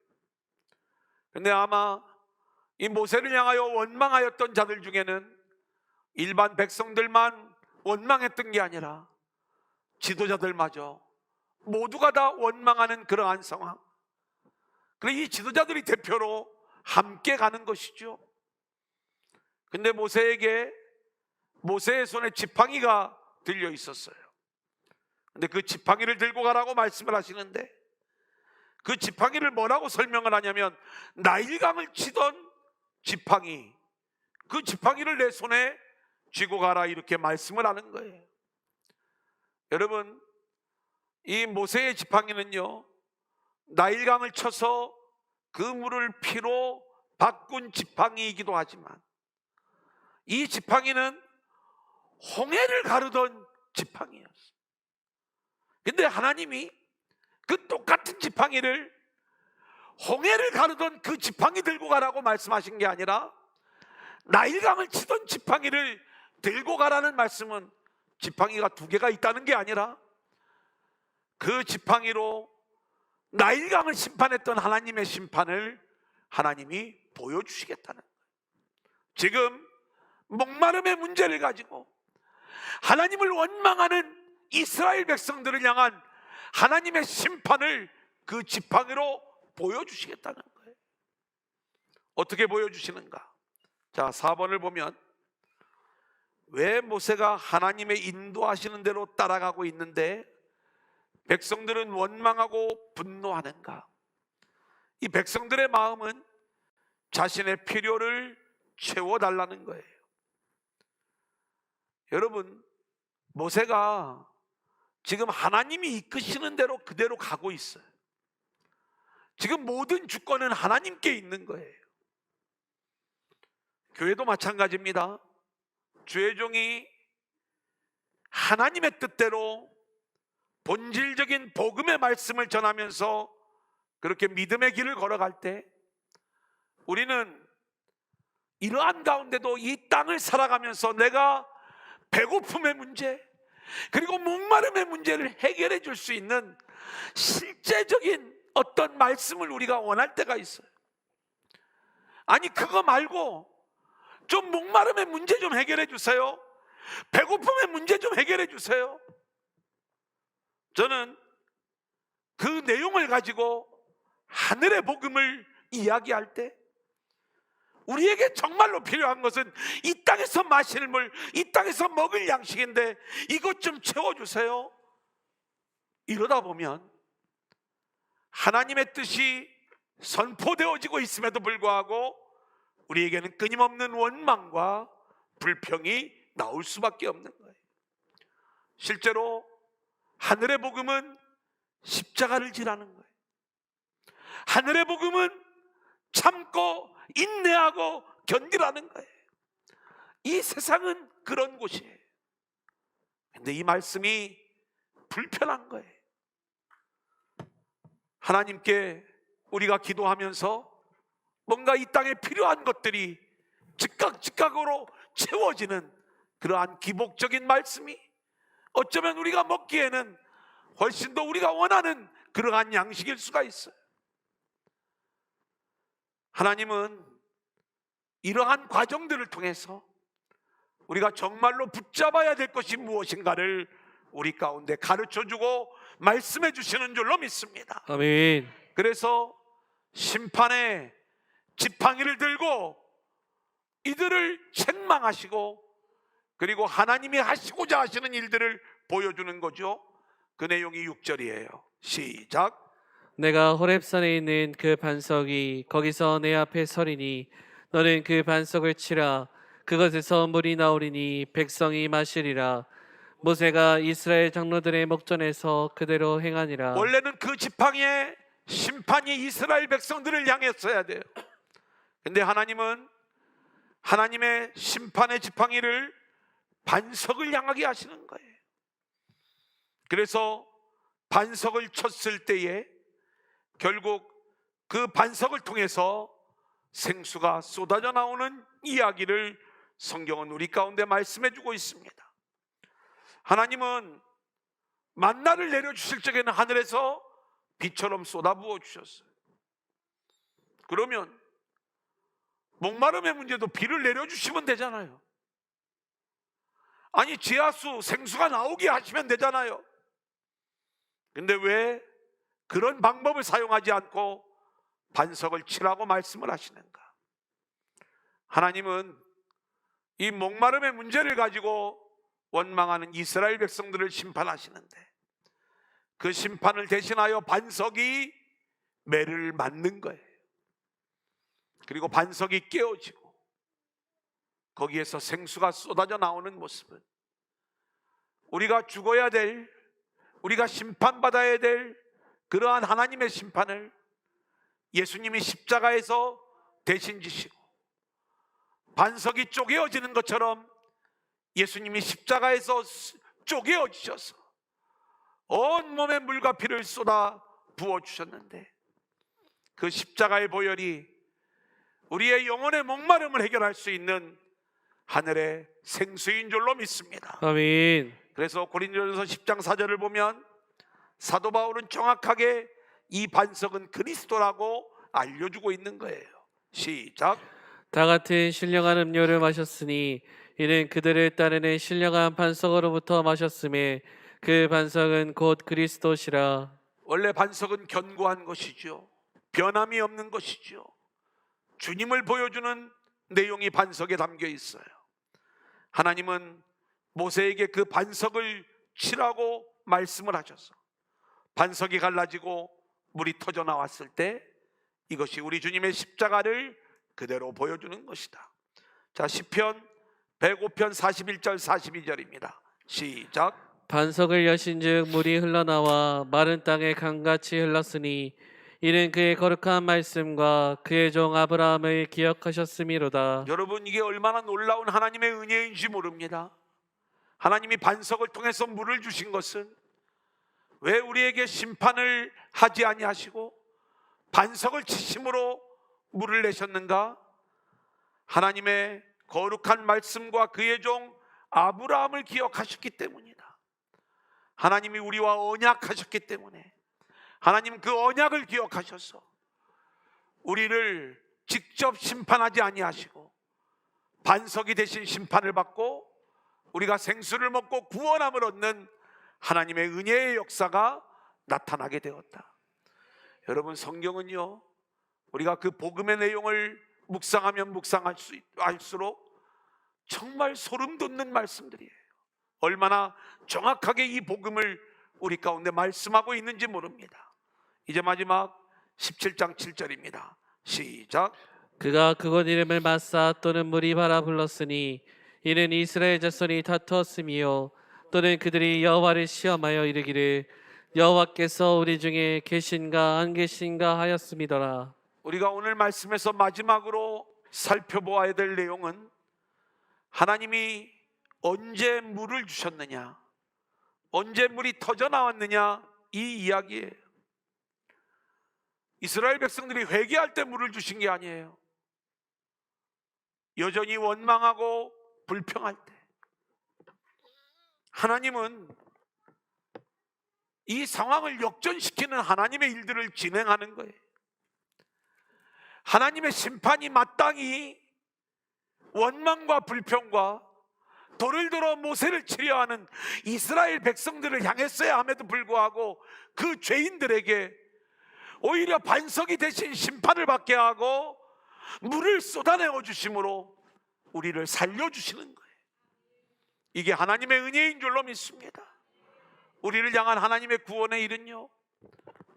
근데 아마 이 모세를 향하여 원망하였던 자들 중에는 일반 백성들만 원망했던 게 아니라 지도자들마저 모두가 다 원망하는 그러한 상황. 그래서 이 지도자들이 대표로 함께 가는 것이죠. 근데 모세에게 모세의 손에 지팡이가 들려 있었어요. 근데 그 지팡이를 들고 가라고 말씀을 하시는데 그 지팡이를 뭐라고 설명을 하냐면 나일강을 치던 지팡이, 그 지팡이를 내 손에 쥐고 가라 이렇게 말씀을 하는 거예요. 여러분, 이 모세의 지팡이는요 나일강을 쳐서 그 물을 피로 바꾼 지팡이이기도 하지만 이 지팡이는 홍해를 가르던 지팡이였어요. 근데 하나님이 그 똑같은 지팡이를 홍해를 가르던 그 지팡이 들고 가라고 말씀하신 게 아니라 나일강을 치던 지팡이를 들고 가라는 말씀은 지팡이가 두 개가 있다는 게 아니라 그 지팡이로 나일강을 심판했던 하나님의 심판을 하나님이 보여주시겠다는 거예요. 지금 목마름의 문제를 가지고 하나님을 원망하는 이스라엘 백성들을 향한 하나님의 심판을 그 지팡이로 보여주시겠다는 거예요. 어떻게 보여주시는가? 자, 4번을 보면 왜 모세가 하나님의 인도하시는 대로 따라가고 있는데 백성들은 원망하고 분노하는가? 이 백성들의 마음은 자신의 필요를 채워달라는 거예요. 여러분, 모세가 지금 하나님이 이끄시는 대로 그대로 가고 있어요. 지금 모든 주권은 하나님께 있는 거예요. 교회도 마찬가지입니다. 주의 종이 하나님의 뜻대로 본질적인 복음의 말씀을 전하면서 그렇게 믿음의 길을 걸어갈 때 우리는 이러한 가운데도 이 땅을 살아가면서 내가 배고픔의 문제 그리고 목마름의 문제를 해결해 줄 수 있는 실제적인 어떤 말씀을 우리가 원할 때가 있어요. 아니 그거 말고 좀 목마름의 문제 좀 해결해 주세요. 배고픔의 문제 좀 해결해 주세요. 저는 그 내용을 가지고 하늘의 복음을 이야기할 때 우리에게 정말로 필요한 것은 이 땅에서 마실 물, 이 땅에서 먹을 양식인데 이것 좀 채워주세요. 이러다 보면 하나님의 뜻이 선포되어지고 있음에도 불구하고 우리에게는 끊임없는 원망과 불평이 나올 수밖에 없는 거예요. 실제로 하늘의 복음은 십자가를 지라는 거예요. 하늘의 복음은 참고 인내하고 견디라는 거예요. 이 세상은 그런 곳이에요. 근데 이 말씀이 불편한 거예요. 하나님께 우리가 기도하면서 뭔가 이 땅에 필요한 것들이 즉각으로 채워지는 그러한 기복적인 말씀이 어쩌면 우리가 먹기에는 훨씬 더 우리가 원하는 그러한 양식일 수가 있어요. 하나님은 이러한 과정들을 통해서 우리가 정말로 붙잡아야 될 것이 무엇인가를 우리 가운데 가르쳐주고 말씀해 주시는 줄로 믿습니다. 아멘. 그래서 심판의 지팡이를 들고 이들을 책망하시고 그리고 하나님이 하시고자 하시는 일들을 보여주는 거죠. 그 내용이 6절이에요. 시작. 내가 호렙산에 있는 그 반석이 거기서 내 앞에 서리니 너는 그 반석을 치라. 그것에서 물이 나오리니 백성이 마시리라. 모세가 이스라엘 장로들의 목전에서 그대로 행하니라. 원래는 그 지팡이의 심판이 이스라엘 백성들을 향했어야 돼요. 근데 하나님은 하나님의 심판의 지팡이를 반석을 향하게 하시는 거예요. 그래서 반석을 쳤을 때에 결국 그 반석을 통해서 생수가 쏟아져 나오는 이야기를 성경은 우리 가운데 말씀해 주고 있습니다. 하나님은 만나를 내려주실 적에는 하늘에서 비처럼 쏟아부어 주셨어요. 그러면 목마름의 문제도 비를 내려주시면 되잖아요. 아니 지하수 생수가 나오게 하시면 되잖아요. 근데 왜 그런 방법을 사용하지 않고 반석을 치라고 말씀을 하시는가? 하나님은 이 목마름의 문제를 가지고 원망하는 이스라엘 백성들을 심판하시는데 그 심판을 대신하여 반석이 매를 맞는 거예요. 그리고 반석이 깨어지고 거기에서 생수가 쏟아져 나오는 모습은 우리가 죽어야 될, 우리가 심판받아야 될 그러한 하나님의 심판을 예수님이 십자가에서 대신 지시고 반석이 쪼개어지는 것처럼 예수님이 십자가에서 쪼개어지셔서 온몸에 물과 피를 쏟아 부어주셨는데 그 십자가의 보혈이 우리의 영혼의 목마름을 해결할 수 있는 하늘의 생수인 줄로 믿습니다. 아멘. 그래서 고린도전서 10장 4절을 보면 사도 바울은 정확하게 이 반석은 그리스도라고 알려주고 있는 거예요. 시작. 다 같은 신령한 음료를 마셨으니 이는 그들을 따르는 신령한 반석으로부터 마셨음에 그 반석은 곧 그리스도시라. 원래 반석은 견고한 것이죠. 변함이 없는 것이죠. 주님을 보여주는 내용이 반석에 담겨 있어요. 하나님은 모세에게 그 반석을 치라고 말씀을 하셔서 반석이 갈라지고 물이 터져 나왔을 때 이것이 우리 주님의 십자가를 그대로 보여주는 것이다. 자, 시편 105편 41절 42절입니다. 시작. 반석을 여신즉 물이 흘러나와 마른 땅에 강같이 흘렀으니 이는 그의 거룩한 말씀과 그의 종 아브라함을 기억하셨음이로다. 여러분, 이게 얼마나 놀라운 하나님의 은혜인지 모릅니다. 하나님이 반석을 통해서 물을 주신 것은 왜 우리에게 심판을 하지 아니하시고 반석을 치심으로 물을 내셨는가? 하나님의 거룩한 말씀과 그의 종 아브라함을 기억하셨기 때문이다. 하나님이 우리와 언약하셨기 때문에 하나님 그 언약을 기억하셔서 우리를 직접 심판하지 아니하시고 반석이 대신 심판을 받고 우리가 생수를 먹고 구원함을 얻는 하나님의 은혜의 역사가 나타나게 되었다. 여러분, 성경은요, 우리가 그 복음의 내용을 묵상하면 묵상할수록 정말 소름 돋는 말씀들이에요. 얼마나 정확하게 이 복음을 우리 가운데 말씀하고 있는지 모릅니다. 이제 마지막 17장 7절입니다. 시작. 그가 그곳 이름을 마사 또는 무리바라 불렀으니 이는 이스라엘 자손이 다투었음이요 또는 그들이 여호와를 시험하여 이르기를 여호와께서 우리 중에 계신가 안 계신가 하였음이더라. 우리가 오늘 말씀에서 마지막으로 살펴보아야 될 내용은 하나님이 언제 물을 주셨느냐, 언제 물이 터져 나왔느냐, 이 이야기예요. 이스라엘 백성들이 회개할 때 물을 주신 게 아니에요. 여전히 원망하고 불평할 때 하나님은 이 상황을 역전시키는 하나님의 일들을 진행하는 거예요. 하나님의 심판이 마땅히 원망과 불평과 돌을 들어 모세를 치려 하는 이스라엘 백성들을 향했어야 함에도 불구하고 그 죄인들에게 오히려 반석이 대신 심판을 받게 하고 물을 쏟아내어 주심으로 우리를 살려주시는 거예요. 이게 하나님의 은혜인 줄로 믿습니다. 우리를 향한 하나님의 구원의 일은요,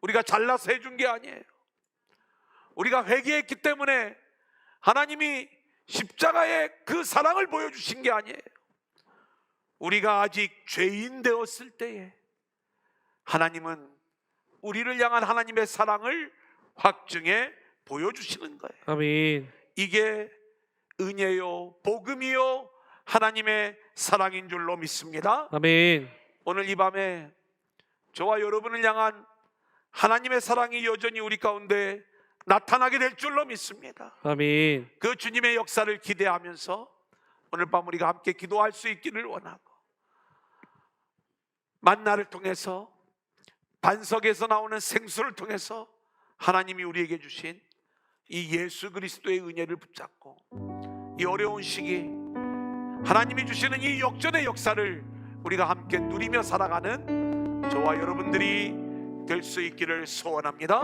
우리가 잘나서 해준 게 아니에요. 우리가 회개했기 때문에 하나님이 십자가의 그 사랑을 보여주신 게 아니에요. 우리가 아직 죄인 되었을 때에 하나님은 우리를 향한 하나님의 사랑을 확증해 보여주시는 거예요. 아멘. 이게 은혜요, 복음이요, 하나님의 사랑인 줄로 믿습니다. 아멘. 오늘 이 밤에 저와 여러분을 향한 하나님의 사랑이 여전히 우리 가운데 나타나게 될 줄로 믿습니다. 아멘. 그 주님의 역사를 기대하면서 오늘 밤 우리가 함께 기도할 수 있기를 원하고, 만나를 통해서, 반석에서 나오는 생수를 통해서 하나님이 우리에게 주신 이 예수 그리스도의 은혜를 붙잡고 이 어려운 시기 하나님이 주시는 이 역전의 역사를 우리가 함께 누리며 살아가는 저와 여러분들이 될 수 있기를 소원합니다.